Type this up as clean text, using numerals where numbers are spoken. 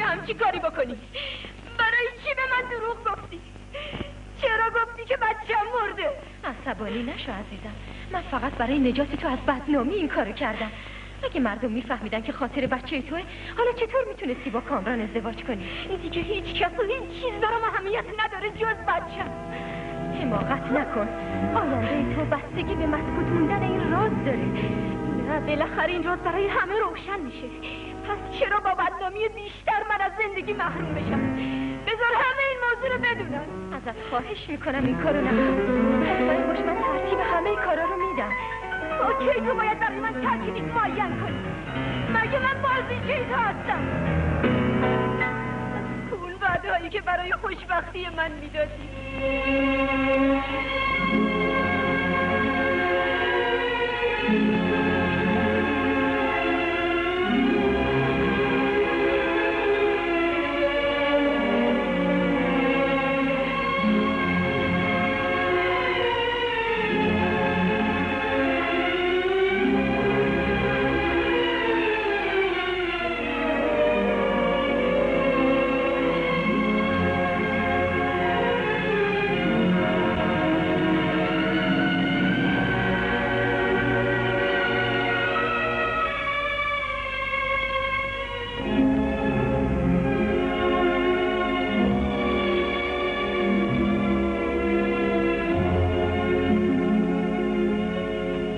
همچی کاری بکنی؟ برای چی به من دروغ گفتی؟ چرا گفتی که بچه‌م مرده؟ عصبانی نشو عزیزم، من فقط برای نجات تو از بدنامی این کارو کردم. اگه مردم میفهمیدن که خاطر بچه توه، حالا چطور میتونستی با کامران ازدواج کنی؟ دیگه هیچ کس و هیچ چیز برام اهمیت نداره جز بچه‌م. حماقت نکن، آینده تو بستگی به مسکوت موندن این راز داره. نه، بالاخره این راز برای همه روشن میشه. پس چرا با بدنامی بیشتر من از زندگی محروم بشم؟ بذار همه این موضوع رو بدونن. ازت خواهش میکنم این کارو نکن. مطمئن باش من ترتیب همه کارا رو میدم. اوکی، تو باید برای من ترتیبی معین کنی. مگه من بازیچه تو هستم؟ اون وعده‌هایی که برای خوشبختی من میدادی.